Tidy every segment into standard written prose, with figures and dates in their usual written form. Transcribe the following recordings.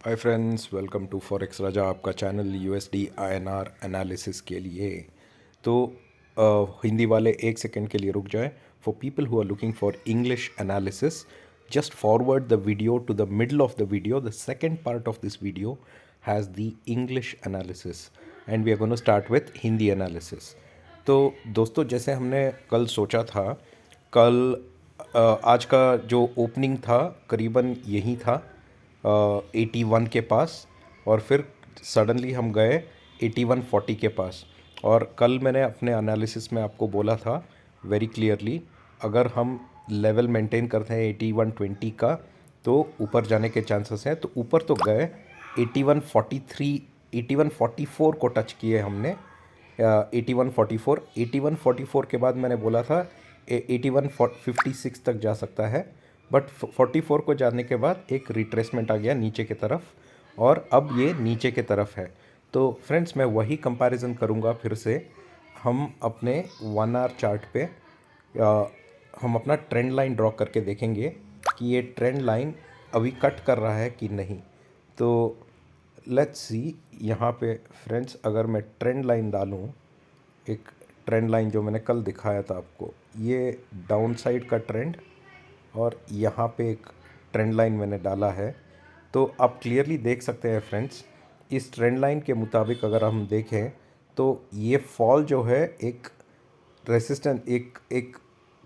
Hi friends, welcome to forex Raja, आपका channel USD INR analysis के लिए। तो हिंदी वाले एक सेकंड के लिए रुक जाए। For people who are looking for English analysis, just forward the video to the middle of the video. The second part of this video has the English analysis and we are going to start with Hindi analysis. तो दोस्तों, जैसे हमने कल सोचा था, कल आज का जो ओपनिंग था करीबन यही था 81 के पास, और फिर सडनली हम गए 8140 के पास। और कल मैंने अपने एनालिसिस में आपको बोला था वेरी क्लियरली, अगर हम लेवल मेंटेन करते हैं 8120 का तो ऊपर जाने के चांसेस हैं। तो ऊपर तो गए 8143, 8144 को टच किए हमने। 8144 के बाद मैंने बोला था 8156 तक जा सकता है, बट 44 को जाने के बाद एक रिट्रेसमेंट आ गया नीचे की तरफ, और अब ये नीचे की तरफ है। तो फ्रेंड्स, मैं वही कंपैरिजन करूँगा फिर से। हम अपने 1 आवर चार्ट पे हम अपना ट्रेंड लाइन ड्रॉ करके देखेंगे कि ये ट्रेंड लाइन अभी कट कर रहा है कि नहीं। तो लेट्स सी यहाँ पे फ्रेंड्स, अगर मैं ट्रेंड लाइन डालूँ, एक ट्रेंड लाइन जो मैंने कल दिखाया था आपको, ये डाउन साइड का ट्रेंड, और यहाँ पे एक ट्रेंड लाइन मैंने डाला है। तो आप क्लियरली देख सकते हैं फ्रेंड्स, इस ट्रेंड लाइन के मुताबिक अगर हम देखें तो ये फॉल जो है एक रेसिस्टेंस, एक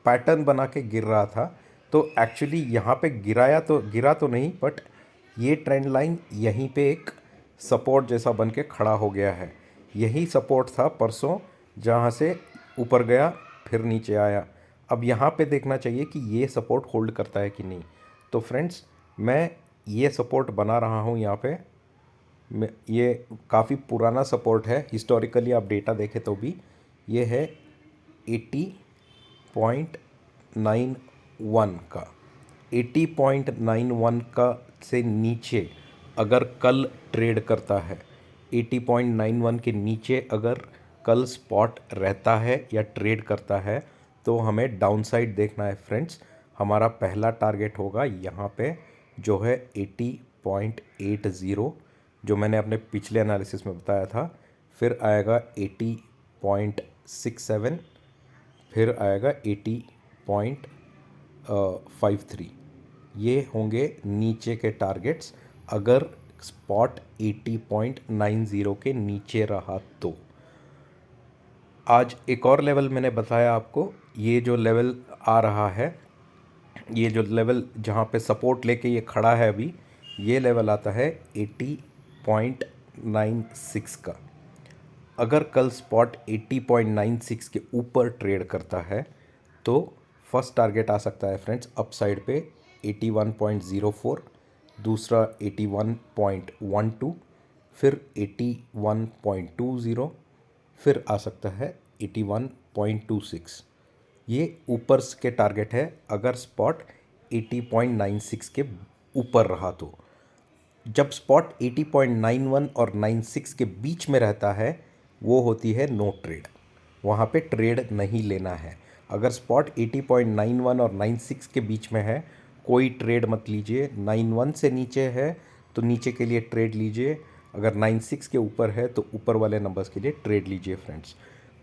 पैटर्न बना के गिर रहा था। तो एक्चुअली यहाँ पे गिरा तो नहीं, बट ये ट्रेंड लाइन यहीं पे एक सपोर्ट जैसा बन के खड़ा हो गया है। यही सपोर्ट था परसों, जहाँ से ऊपर गया फिर नीचे आया। अब यहाँ पे देखना चाहिए कि ये सपोर्ट होल्ड करता है कि नहीं। तो फ्रेंड्स, मैं ये सपोर्ट बना रहा हूँ यहाँ पे। ये काफ़ी पुराना सपोर्ट है, हिस्टोरिकली आप डेटा देखें तो भी ये है 80.91 का। 80.91 का से नीचे अगर कल ट्रेड करता है, 80.91 के नीचे अगर कल स्पॉट रहता है या ट्रेड करता है, तो हमें डाउन साइड देखना है फ्रेंड्स। हमारा पहला टारगेट होगा यहाँ पे, जो है 80.80, जो मैंने अपने पिछले एनालिसिस में बताया था। फिर आएगा 80.67, फिर आएगा 80.53। ये होंगे नीचे के टारगेट्स अगर स्पॉट 80.90 के नीचे रहा तो। आज एक और लेवल मैंने बताया आपको, ये जो लेवल आ रहा है, ये जो लेवल जहाँ पे सपोर्ट लेके ये खड़ा है अभी, ये लेवल आता है 80.96 का। अगर कल स्पॉट 80.96 के ऊपर ट्रेड करता है तो फर्स्ट टारगेट आ सकता है फ्रेंड्स अपसाइड पे 81.04, दूसरा 81.12, फिर 81.20, फिर आ सकता है 81.26। ये ऊपर के टारगेट है अगर स्पॉट 80.96 के ऊपर रहा तो। जब स्पॉट 80.91 और 96 के बीच में रहता है, वो होती है नो ट्रेड, वहाँ पे ट्रेड नहीं लेना है। अगर स्पॉट 80.91 और 96 के बीच में है, कोई ट्रेड मत लीजिए। 91 से नीचे है तो नीचे के लिए ट्रेड लीजिए, अगर 96 के ऊपर है तो ऊपर वाले नंबर्स के लिए ट्रेड लीजिए फ्रेंड्स।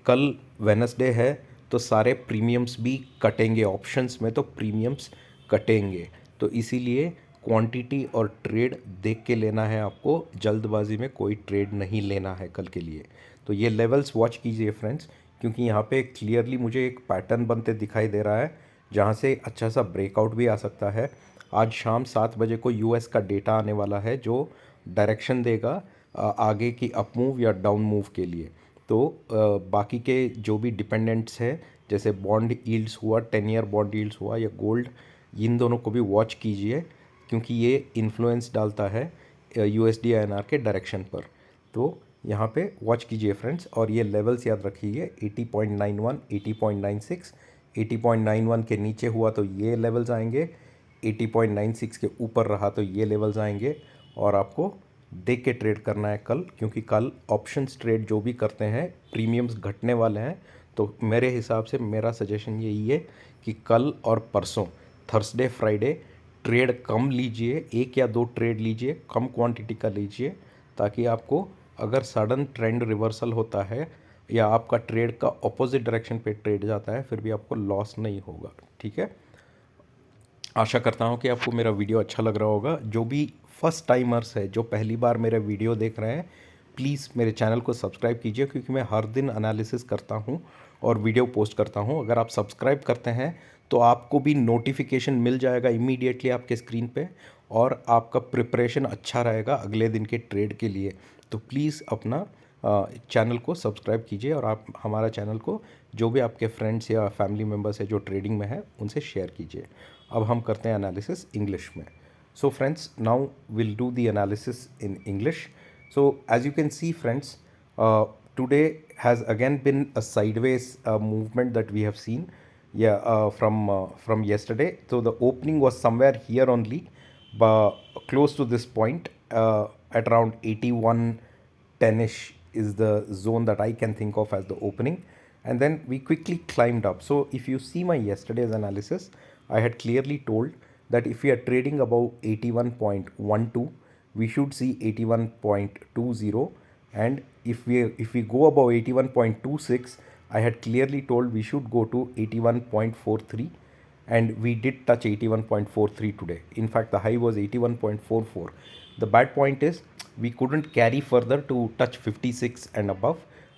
कल वेनसडे है तो सारे प्रीमियम्स भी कटेंगे, ऑप्शंस में तो प्रीमियम्स कटेंगे, तो इसीलिए क्वांटिटी और ट्रेड देख के लेना है आपको। जल्दबाजी में कोई ट्रेड नहीं लेना है कल के लिए। तो ये लेवल्स वॉच कीजिए फ्रेंड्स, क्योंकि यहाँ पे क्लियरली मुझे एक पैटर्न बनते दिखाई दे रहा है, जहाँ से अच्छा सा ब्रेकआउट भी आ सकता है। आज शाम 7 बजे को यूएस का डेटा आने वाला है जो डायरेक्शन देगा आगे की अप मूव या डाउन मूव के लिए। तो बाकी के जो भी डिपेंडेंट्स है, जैसे बॉन्ड यील्ड्स हुआ, 10 ईयर बॉन्ड यील्ड्स हुआ या गोल्ड, इन दोनों को भी वॉच कीजिए, क्योंकि ये इन्फ्लुएंस डालता है यूएसडी आईएनआर के डायरेक्शन पर। तो यहाँ पे वॉच कीजिए फ्रेंड्स, और ये लेवल्स याद रखिए 80.91, 80.96। 80.91 के नीचे हुआ तो ये लेवल्स आएंगे, 80.96 के ऊपर रहा तो ये लेवल्स आएंगे। और आपको देख के ट्रेड करना है कल, क्योंकि कल ऑप्शंस ट्रेड जो भी करते हैं प्रीमियम्स घटने वाले हैं। तो मेरे हिसाब से मेरा सजेशन यही है कि कल और परसों, थर्सडे फ्राइडे, ट्रेड कम लीजिए, एक या दो ट्रेड लीजिए, कम क्वांटिटी का लीजिए, ताकि आपको अगर सडन ट्रेंड रिवर्सल होता है या आपका ट्रेड का ऑपोजिट डायरेक्शन पे ट्रेड जाता है, फिर भी आपको लॉस नहीं होगा। ठीक है, आशा करता हूँ कि आपको मेरा वीडियो अच्छा लग रहा होगा। जो भी फर्स्ट टाइमर्स है, जो पहली बार मेरे वीडियो देख रहे हैं, प्लीज़ मेरे चैनल को सब्सक्राइब कीजिए, क्योंकि मैं हर दिन एनालिसिस करता हूँ और वीडियो पोस्ट करता हूँ। अगर आप सब्सक्राइब करते हैं तो आपको भी नोटिफिकेशन मिल जाएगा इमीडिएटली आपके स्क्रीन पे, और आपका प्रिपरेशन अच्छा रहेगा अगले दिन के ट्रेड के लिए। तो प्लीज़ अपना चैनल को सब्सक्राइब कीजिए, और आप हमारा चैनल को जो भी आपके फ्रेंड्स या फैमिली मेम्बर्स है जो ट्रेडिंग में है उनसे शेयर कीजिए। अब हम करते हैं एनालिसिस इंग्लिश में। So friends, now will do the analysis in English. So as you can see friends, today has again been a sideways movement that we have seen, yeah, from yesterday. So the opening was somewhere here only, but close to this point, at around 81.10ish is the zone that I can think of as the opening, and then we quickly climbed up. So if you see my yesterday's analysis, I had clearly told that if we are trading above 81.12, we should see 81.20, and if we go above 81.26, I had clearly told we should go to 81.43, and we did touch 81.43 today. In fact, the high was 81.44. The bad point is we couldn't carry further to touch 56 and above,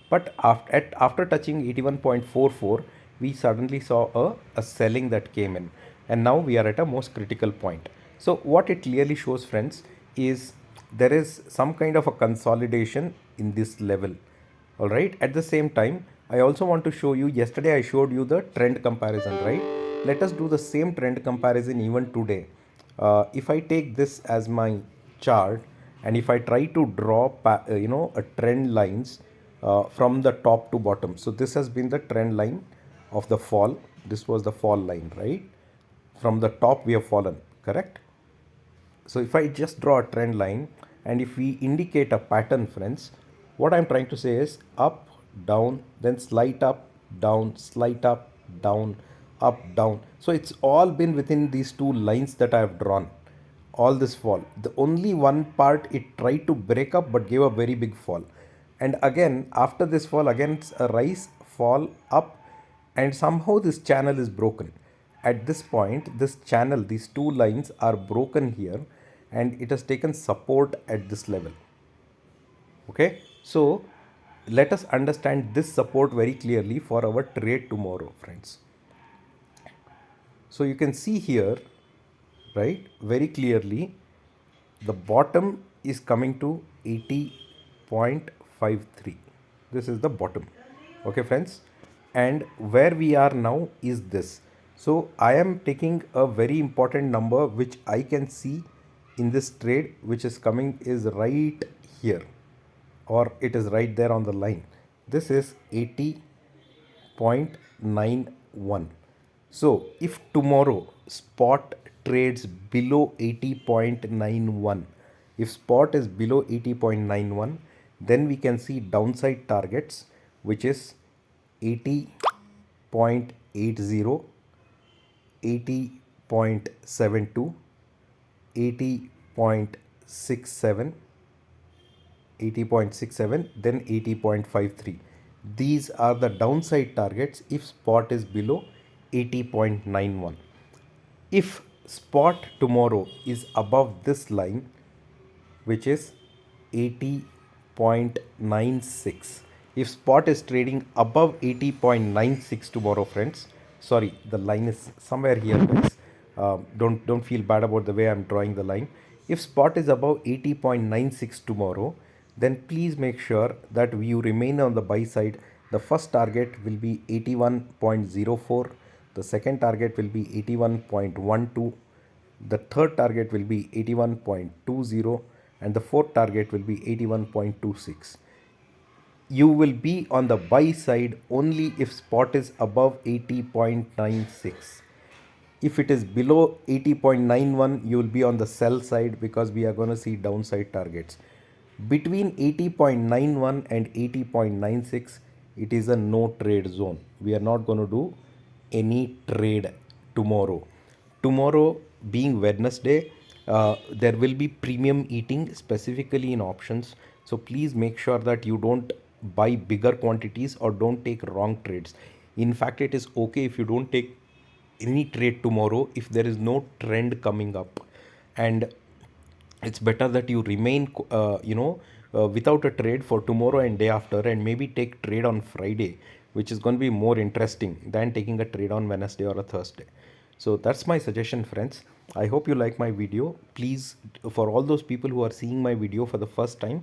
but after touching 81.44, we suddenly saw a selling that came in, and now we are at a most critical point. So what it clearly shows friends is there is some kind of a consolidation in this level. All right, at the same time, I also want to show you, yesterday I showed you the trend comparison, right? Let us do the same trend comparison even today. If I take this as my chart, and if I try to draw a trend lines from the top to bottom. So this has been the trend line of the fall. This was the fall line, right? From the top we have fallen, correct? So if I just draw a trend line, and if we indicate a pattern friends, what I'm trying to say is up, down, then slight up, down, slight up, down, up, down. So it's all been within these two lines that I have drawn, all this fall. The only one part it tried to break up but gave a very big fall. And again, after this fall, again it's a rise, fall, up, and somehow this channel is broken. At this point, this channel, these two lines are broken here, and it has taken support at this level. Okay, so let us understand this support very clearly for our trade tomorrow, friends. So you can see here, right, very clearly the bottom is coming to 80.53. This is the bottom. Okay friends, and where we are now is this. So I am taking a very important number which I can see in this trade, which is coming is right here, or it is right there on the line. This is 80.91. So if tomorrow spot trades below 80.91, if spot is below 80.91, then we can see downside targets, which is 80.80, 80.72, 80.67, 80.67, then 80.53. These are the downside targets if spot is below 80.91. If spot tomorrow is above this line, which is 80.96, if spot is trading above 80.96 tomorrow friends, sorry, the line is somewhere here guys, don't feel bad about the way I'm drawing the line. If spot is above 80.96 tomorrow, then please make sure that you remain on the buy side. The first target will be 81.04, the second target will be 81.12, the third target will be 81.20, and the fourth target will be 81.26. You will be on the buy side only if spot is above 80.96. If it is below 80.91, you will be on the sell side, because we are going to see downside targets. Between 80.91 and 80.96, it is a no trade zone. We are not going to do any trade tomorrow. Tomorrow being Wednesday, there will be premium eating specifically in options. So please make sure that you don't buy bigger quantities or don't take wrong trades. In fact, it is okay if you don't take any trade tomorrow if there is no trend coming up, and it's better that you remain without a trade for tomorrow and day after, and maybe take trade on Friday, which is going to be more interesting than taking a trade on Wednesday or a Thursday. So that's my suggestion, friends. I hope you like my video. Please, for all those people who are seeing my video for the first time,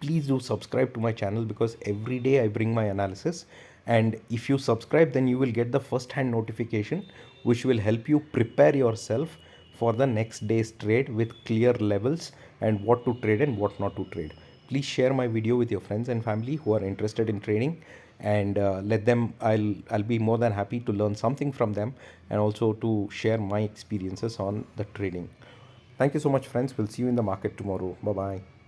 please do subscribe to my channel, because every day I bring my analysis, and if you subscribe, then you will get the first hand notification, which will help you prepare yourself for the next day's trade with clear levels and what to trade and what not to trade. Please share my video with your friends and family who are interested in trading, and let them. I'll be more than happy to learn something from them, and also to share my experiences on the trading. Thank you so much, friends. We'll see you in the market tomorrow. Bye bye.